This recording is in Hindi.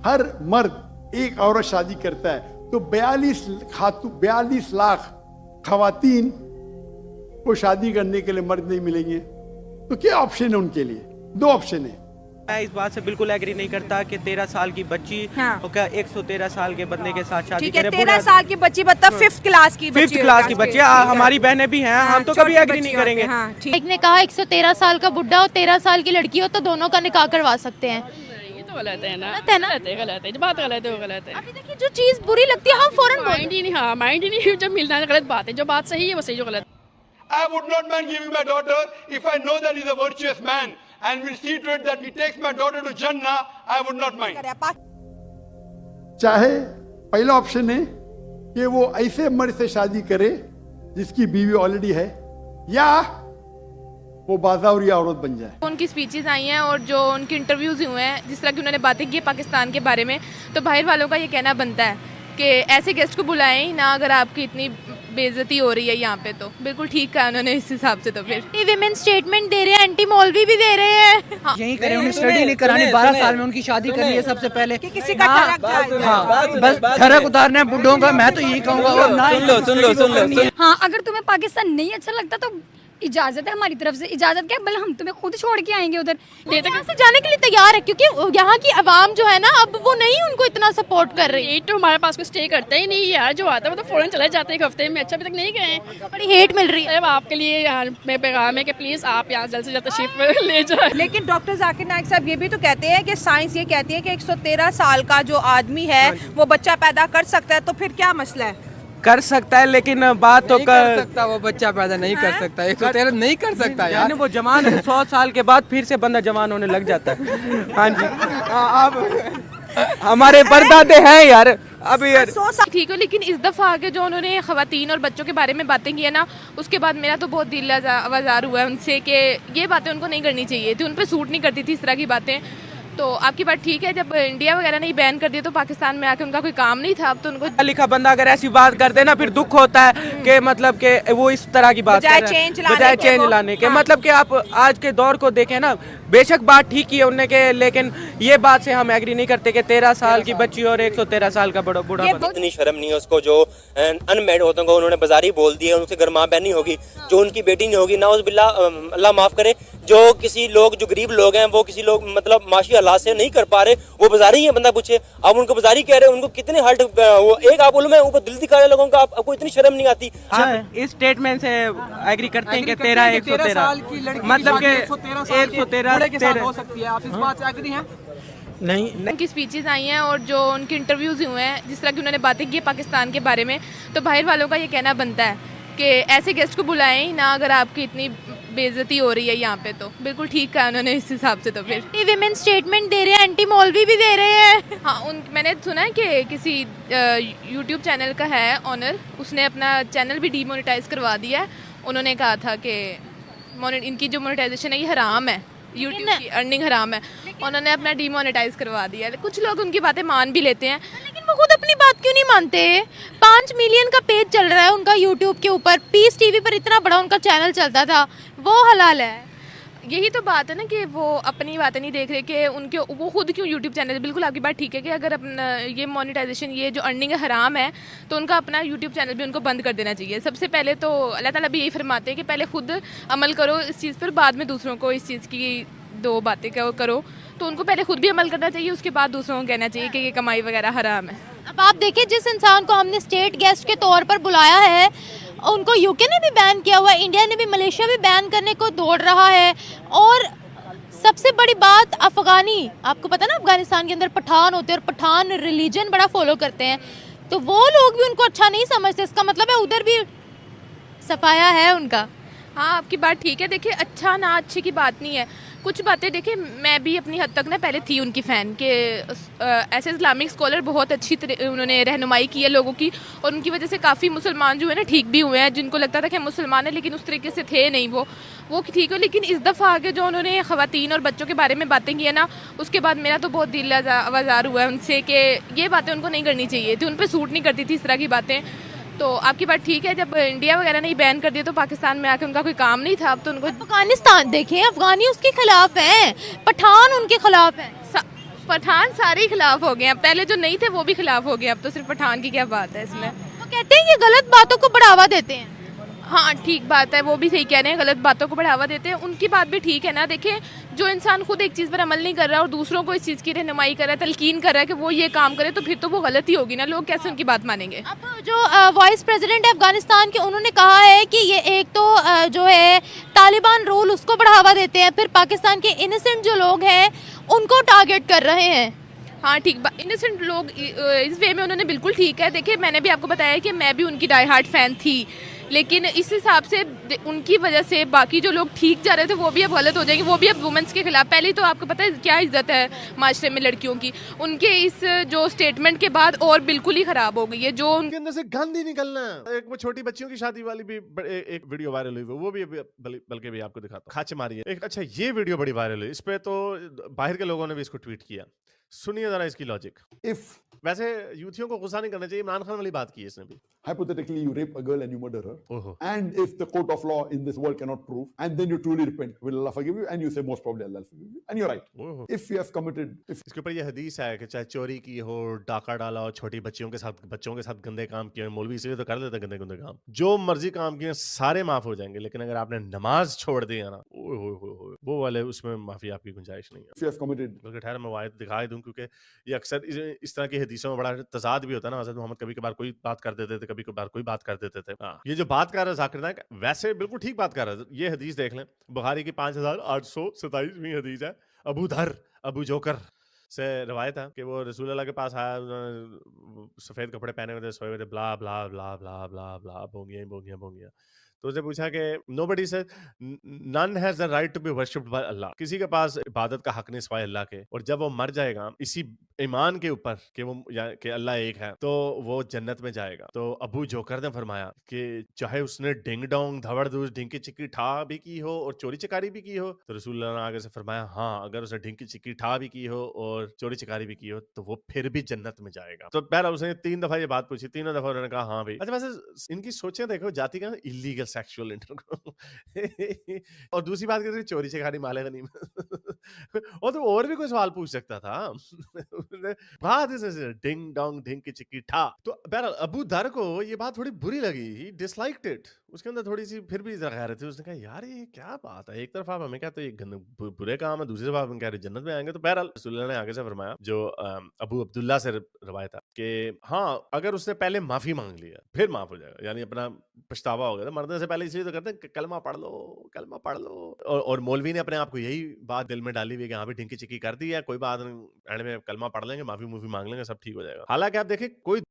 हर मर्द एक औरत शादी करता है तो 42 लाख खवातीन को शादी करने के लिए मर्द नहीं मिलेंगे, तो क्या ऑप्शन है उनके लिए? 2 ऑप्शन है। मैं इस बात से बिल्कुल एग्री नहीं करता कि 13 साल की बच्ची क्या 113 साल के बंदे के साथ शादी करे। 13 साल की बच्ची मतलब 5th क्लास की बच्ची हमारी बहनें भी हैं, हम तो कभी एग्री नहीं करेंगे। एक ने कहा 113 साल का बुढ़ा और 13 साल की लड़की हो तो दोनों का निकाह करवा सकते हैं। ये तो गलत है ना, गलत है ना, गलत है, जो बात गलत है वो गलत है। अभी देखिए जो चीज बुरी लगती है हम फौरन माइंड ही नहीं, हाँ माइंड ही नहीं, जब मिलना गलत बात है, जो बात सही है वो सही, जो गलत। I would not mind giving my daughter if I know that he's a virtuous man and will see to it that he takes my daughter to Jannah. I would not mind. चाहे पहला ऑप्शन है कि वो ऐसे मर्द से शादी करे जिसकी बीवी ऑलरेडी है, या वो बाज़ावरी औरत बन जाए। उनकी स्पीचेस आई हैं और जो उनके इंटरव्यूज हुए हैं, जिस तरह की उन्होंने बातें की पाकिस्तान के बारे में, तो बाहर वालों का ये कहना बनता है कि ऐसे गेस्ट को बुलाएं ही ना अगर आपकी इतनी बेइज्जती हो रही है यहाँ पे। तो बिल्कुल ठीक कहा उन्होंने इस हिसाब से। तो फिर विमेन स्टेटमेंट दे रहे हैं, एंटी मौलवी भी दे रहे हैं। हाँ। यही करें, उन्हें स्टडी नहीं करानी, 12 साल में उनकी शादी करनी है सबसे पहले कि किसी का बस ठरक उतारना है बुड्ढों का। मैं तो यही कहूँगा। और ना सुन लो। हाँ, अगर तुम्हें पाकिस्तान नहीं अच्छा लगता तो इजाजत है हमारी तरफ से। इजाजत क्या, बल्कि हम तुम्हें खुद छोड़ के आएंगे उधर। यहाँ से जाने के लिए तैयार है क्योंकि यहाँ की आवाम जो है ना अब वो नहीं उनको इतना सपोर्ट कर रही। ये तो हमारे पास कोई स्टे करता ही नहीं यार, जो आता है वो तो फौरन चले जाते हैं एक हफ्ते में। अच्छा अभी तक नहीं गए, बड़ी हेट मिल रही है। अब आपके लिए यार मैं पैगाम है कि प्लीज आप यहाँ जल्द से जल्द तशरीफ ले जाए। लेकिन डॉक्टर जाकिर नाइक साहब ये भी तो कहते हैं कि साइंस ये कहती है कि 113 साल का जो आदमी है वो बच्चा पैदा कर सकता है, तो फिर क्या मसला है? कर सकता है, लेकिन बात तो कर सकता, वो बच्चा पैदा नहीं कर सकता। 113 नहीं कर सकता यार, वो जवान 100 साल के बाद फिर से बंदा जवान होने लग जाता है। हाँ जी, अब हमारे परदादे हैं यार अभी यार। ठीक है, लेकिन इस दफ़ा आगे जो उन्होंने ख़वातीन और बच्चों के बारे में बातें की है ना, उसके बाद मेरा तो बहुत दिल आवाज़ार हुआ है उनसे कि ये बातें उनको नहीं करनी चाहिए थी, उन पर सूट नहीं करती थी इस तरह की बातें। तो आपकी बात ठीक है, जब इंडिया वगैरह नहीं बैन कर दिया तो पाकिस्तान में आके उनका कोई काम नहीं था। अब तो उनको लिखा बंदा अगर ऐसी बात करते ना फिर दुख होता है कि मतलब कि वो इस तरह की बात बजाय चेंज लाने के। मतलब कि आप आज के दौर को देखें ना, बेशक बात ठीक ही है उनने के, लेकिन ये बात से हम एग्री नहीं करते कि 13 साल की बच्ची और 113 साल का बूढ़ा। इतनी शर्म नहीं है उसको जो अनमेरिड होते हैं, उन्होंने बाजारी बोल दिया, उनसे घर माँ बहन नहीं होगी, जो उनकी बेटी नहीं होगी, नाउज़ बिल्लाह, अल्लाह माफ करे, जो किसी लोग जो गरीब लोग हैं वो किसी लोग मतलब माशी हालात से नहीं कर पा रहे, वो बाजारी है। बंदा पूछे अब उनको बाजारी कह रहे हैं, उनको कितने हर्ट, वो एक आप बोलो मैं ऊपर दिल दिखा रहे लोगों का, आपको इतनी शर्म नहीं आती? इस स्टेटमेंट से एग्री करते हैं कि 113 मतलब कि 113 हो सकती है। आप इस बात से एग्री हैं? नहीं। उनकी स्पीचेस आई हैं और जो उनके इंटरव्यूज हुए हैं, जिस तरह की उन्होंने बातें की पाकिस्तान के बारे में, तो बाहर वालों का ये कहना बनता है कि ऐसे गेस्ट को बुलाएं ही ना अगर आपकी इतनी बेइज्जती हो रही है यहाँ पे। तो बिल्कुल ठीक कहा उन्होंने इस हिसाब से। तो फिर विमेन स्टेटमेंट दे रहे हैं, एंटी मौलवी भी दे रहे हैं। हाँ, मैंने सुना है कि किसी यूट्यूब चैनल का है ऑनर, उसने अपना चैनल भी डीमोनेटाइज करवा दिया है। उन्होंने कहा था कि इनकी जो मोनेटाइजेशन है ये हराम है, यूट्यूब की अर्निंग हराम है। उन्होंने अपना डीमोनेटाइज करवा दिया है। कुछ लोग उनकी बातें मान भी लेते हैं, लेकिन वो खुद अपनी बात क्यों नहीं मानते? 5 मिलियन का पेज चल रहा है उनका यूट्यूब के ऊपर, पीस टीवी पर इतना बड़ा उनका चैनल चलता था, वो हलाल है। यही तो बात है ना कि वो अपनी बातें नहीं देख रहे कि उनके वो खुद क्यों यूट्यूब चैनल। बिल्कुल आपकी बात ठीक है कि अगर अपना ये मोनेटाइजेशन ये जो अर्निंग है हराम है तो उनका अपना यूट्यूब चैनल भी उनको बंद कर देना चाहिए। सबसे पहले तो अल्लाह ताला भी यही फरमाते हैं कि पहले खुद अमल करो इस चीज़ पर, बाद में दूसरों को इस चीज़ की 2 बातें करो। तो उनको पहले खुद भी अमल करना चाहिए, उसके बाद दूसरों को कहना चाहिए कि ये कमाई वगैरह हराम है। अब आप देखिए, जिस इंसान को हमने स्टेट गेस्ट के तौर पर बुलाया है उनको यूके ने भी बैन किया हुआ है, इंडिया ने भी, मलेशिया भी बैन करने को दौड़ रहा है। और सबसे बड़ी बात अफगानी, आपको पता ना अफगानिस्तान के अंदर पठान होते हैं और पठान रिलीजन बड़ा फॉलो करते हैं, तो वो लोग भी उनको अच्छा नहीं समझते। इसका मतलब है उधर भी सफाया है उनका। हाँ, आपकी बात ठीक है। देखिए, अच्छा ना अच्छे की बात नहीं है, कुछ बातें देखिए मैं भी अपनी हद तक ना पहले थी उनकी फ़ैन के। ऐसे इस्लामिक स्कॉलर बहुत अच्छी उन्होंने रहनुमाई की है लोगों की, और उनकी वजह से काफ़ी मुसलमान जो है ना ठीक भी हुए हैं, जिनको लगता था कि हम मुसलमान हैं लेकिन उस तरीके से थे नहीं वो ठीक है। लेकिन इस दफ़ा आगे जो उन्होंने ख़वातीन और बच्चों के बारे में बातें की है ना, उसके बाद मेरा तो बहुत दिल आवाज़ार हुआ है उनसे कि ये बातें उनको नहीं करनी चाहिए थी, उन पर सूट नहीं करती थी इस तरह की बातें। तो आपकी बात ठीक है, जब इंडिया वगैरह नहीं बैन कर दिया तो पाकिस्तान में आके उनका कोई काम नहीं था। अब तो उनको अफगानिस्तान देखें, अफगानी उसके खिलाफ हैं, पठान उनके खिलाफ हैं। पठान सारे ही खिलाफ हो गए हैं, पहले जो नहीं थे वो भी खिलाफ हो गए, अब तो सिर्फ पठान की क्या बात है इसमें। वो कहते हैं ये गलत बातों को बढ़ावा देते हैं। हाँ ठीक बात है, वो भी सही कह रहे हैं, गलत बातों को बढ़ावा देते हैं, उनकी बात भी ठीक है ना। देखें, जो इंसान खुद एक चीज़ पर अमल नहीं कर रहा और दूसरों को इस चीज़ की रहनुमाई कर रहा है, तलकीन कर रहा है कि वो ये काम करे, तो फिर तो वो गलती होगी ना, लोग कैसे उनकी बात मानेंगे। अब जो वाइस प्रेसिडेंट है अफगानिस्तान के, उन्होंने कहा है कि ये एक तो जो है तालिबान रूल उसको बढ़ावा देते हैं, फिर पाकिस्तान के इनोसेंट जो लोग हैं उनको टारगेट कर रहे हैं। हाँ ठीक, इनोसेंट लोग इस वे में उन्होंने बिल्कुल ठीक है। देखिए, मैंने भी आपको बताया कि मैं भी उनकी डाई हार्ट फैन थी, लेकिन इस हिसाब से उनकी वजह से बाकी जो लोग ठीक जा रहे थे वो भी अब गलत हो जाएंगे, वो भी अब वुमेंस के खिलाफ। पहले तो आपको पता है क्या इज्जत है माशरे में लड़कियों की, उनके इस जो स्टेटमेंट के बाद और बिल्कुल ही खराब हो गई है। जो उनके अंदर से गंद ही निकलना है। एक वो छोटी बच्चियों की शादी वाली भी एक वीडियो वायरल हुई, वो भी बल्कि भी आपको दिखाता हूं, खाच मारी है एक। अच्छा, ये वीडियो बड़ी वायरल हुई, इस पे तो बाहर के लोगों ने भी इसको ट्वीट किया। सुनिए जरा इसकी लॉजिक। If वैसे यूथियों को गुस्सा नहीं करना चाहिए, इमरान खान वाली बात की है इसने भी। hypothetically you rape a girl and you murder her, ओहो। and if the court of law in this world cannot prove, and then you truly repent, will Allah forgive you? And you say most probably Allah will forgive you, and you're right. ओहो। If you have committed, if इसके ऊपर ये हदीस है कि चाहे चोरी की हो, डाका डाला हो, छोटी बच्चियों के साथ गंदे काम किए, मौलवी इसलिए तो कर देते गंदे काम, जो मर्जी काम किए सारे माफ हो जाएंगे, लेकिन अगर आपने नमाज छोड़ दी है ना, वो वाले उसमें माफी आपकी गुंजाइश नहीं है। you have committed, बल्कि ठहर मैं आयत दिखा दूं, क्योंकि ये अक्सर इस तरह की हदीसों में बड़ा तजाद भी होता है ना। हज़रत मोहम्मद कभी कभार कोई बात कर देते थे, कभी कभार कोई बात कर देते थे। हाँ, ये जो बात कर रहा है जाकिर नाइक, वैसे बिल्कुल ठीक बात कर रहा है। ये हदीस देख लें, बुखारी की 5827वीं हदीस है। अबू जोकर से रवायत है कि वो रसूल अल्लाह के पास आया, उन्होंने सफेद कपड़े पहने हुए थे, सोए हुए थे, ब्ला ब्ला ब्ला ब्ला ब्ला ब्ला, भोंगिया। तो उसने पूछा कि नोबडी से none has the right to be worshipped by Allah, किसी के पास इबादत का हक नहीं सिवाय अल्लाह के, और जब वो मर जाएगा इसी ईमान के ऊपर कि अल्लाह एक है, तो वो जन्नत में जाएगा। तो अबू जोकर ने फरमाया कि चाहे उसने डिंग डोंग धवड़ दूस ढिंकी चिक्की ठा भी की हो और चोरी चकारी भी की हो, तो रसूलुल्लाह ने आगे से फरमाया हाँ, अगर उसने ढिंकी चिक्की ठा भी की हो और चोरी चकारी भी की हो तो वो फिर भी जन्नत में जाएगा। तो पहला उसने 3 दफा ये बात पूछी, तीनों दफा उन्होंने कहा हाँ भाई। अच्छा, वैसे इनकी सोचें देखो, जाति का इलीगल सेक्सुअल इंटरकोर्स और दूसरी बात करते चोरी चकारी माले गनी और तो और भी कोई सवाल पूछ सकता था। बात इसे डिंग डोंग ढिंग की चिक्की ठा। तो बहरहाल अबू दर को ये बात थोड़ी बुरी लगी, ही डिसलाइक्ड इट। उसके अंदर थोड़ी सी फिर भी गैरत थी। उसने कहा यार ये क्या बात है, एक तरफ आप हमें कहते ये बुरे काम है, दूसरी तरफ आप कह रहे जन्नत में आएंगे। तो बहरहाल रसूलुल्लाह ने आगे से फरमाया, जो अबू अब्दुल्ला से रवायत है कि हाँ, अगर उसने पहले माफी मांग लिया फिर माफ हो जाएगा, यानी अपना पछतावा हो गया। तो मरने से पहले इसलिए तो कहते हैं कलमा पढ़ लो। और मौलवी ने अपने आप को यही बात दिल में डाली हुई कि हाँ भी ढिंकी चिक्की कर दी है, कोई बात नहीं, एंड में कलमा पढ़ लेंगे, माफी मांग लेंगे, सब ठीक हो जाएगा। हालांकि आप देखें कोई